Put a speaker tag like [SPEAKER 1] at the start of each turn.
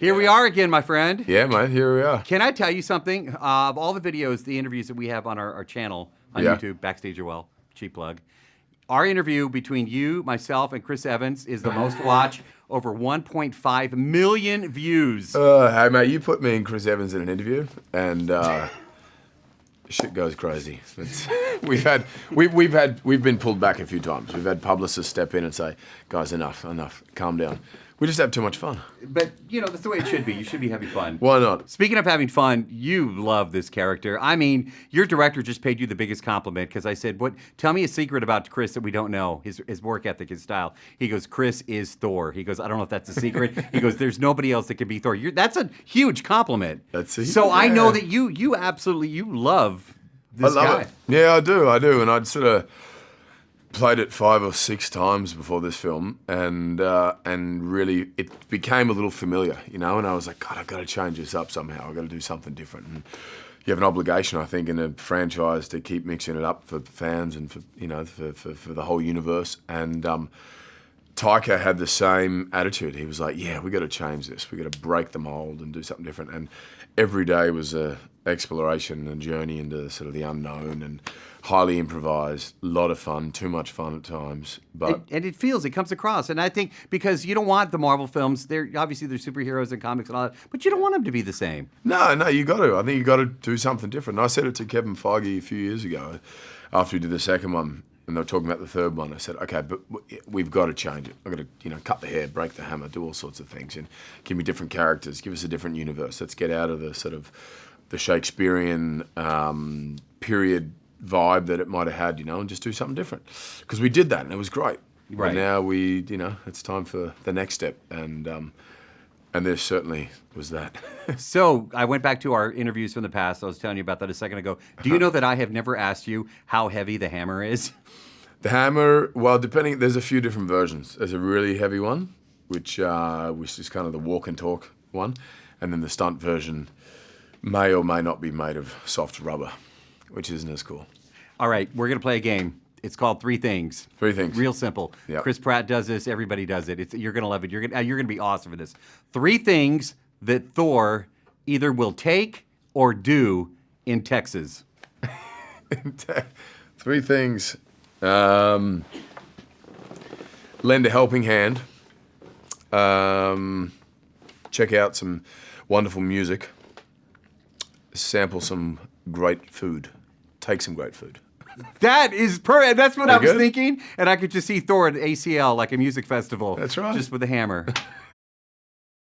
[SPEAKER 1] Here we are again, my friend.
[SPEAKER 2] Yeah, mate, here we are.
[SPEAKER 1] Can I tell you something? Of all the videos, the interviews that we have on our channel on YouTube, Backstage, cheap plug, our interview between you, myself, and Chris Evans is the most watched, over 1.5 million views.
[SPEAKER 2] Hey, mate, you put me and Chris Evans in an interview, and shit goes crazy. We've been pulled back a few times. We've had publicists step in and say, guys, enough, calm down. We just have too much fun.
[SPEAKER 1] But, you know, that's the way it should be. You should be having fun.
[SPEAKER 2] Why not?
[SPEAKER 1] Speaking of having fun, you love this character. I mean, your director just paid you the biggest compliment because I said, tell me a secret about Chris that we don't know, his work ethic, his style. He goes, Chris is Thor. He goes, I don't know if that's a secret. He goes, there's nobody else that can be Thor. That's a huge compliment. I know that you absolutely love this guy.
[SPEAKER 2] It. Yeah, I do. And I'd sort of played it 5 or 6 times before this film, and really it became a little familiar, you know. And I was like, God, I've got to change this up somehow. I've got to do something different. And you have an obligation, I think, in a franchise to keep mixing it up for fans and for the whole universe. And Taika had the same attitude. He was like, yeah, we got to change this. We got to break the mold and do something different. And every day was a exploration and journey into sort of the unknown, and highly improvised, a lot of fun, too much fun at times. But
[SPEAKER 1] it comes across. And I think because you don't want the Marvel films, they're superheroes and comics and all that, but you don't want them to be the same.
[SPEAKER 2] No, you got to. I think you got to do something different. And I said it to Kevin Feige a few years ago after we did the second one, and they were talking about the third one. I said, okay, but we've got to change it. I've got to, cut the hair, break the hammer, do all sorts of things, and give me different characters, give us a different universe. Let's get out of the sort of the Shakespearean period vibe that it might have had, and just do something different. Because we did that, and it was great.
[SPEAKER 1] Right.
[SPEAKER 2] And now it's time for the next step, and there certainly was that.
[SPEAKER 1] So I went back to our interviews from the past. I was telling you about that a second ago. Do you know that I have never asked you how heavy the hammer is?
[SPEAKER 2] The hammer, well, there's a few different versions. There's a really heavy one, which is kind of the walk and talk one, and then the stunt version may or may not be made of soft rubber, which isn't as cool.
[SPEAKER 1] All right, we're going to play a game. It's called Three Things.
[SPEAKER 2] Three Things.
[SPEAKER 1] Real simple.
[SPEAKER 2] Yep.
[SPEAKER 1] Chris Pratt does this. Everybody does it. You're going to love it. You're going to be awesome at this. 3 things that Thor either will take or do in Texas.
[SPEAKER 2] 3 things. Lend a helping hand. Check out some wonderful music. Sample some great food. Take some great food.
[SPEAKER 1] That is perfect. That's what I was
[SPEAKER 2] good?
[SPEAKER 1] thinking. And I could just see Thor at ACL, like a music festival.
[SPEAKER 2] That's right.
[SPEAKER 1] Just with a hammer.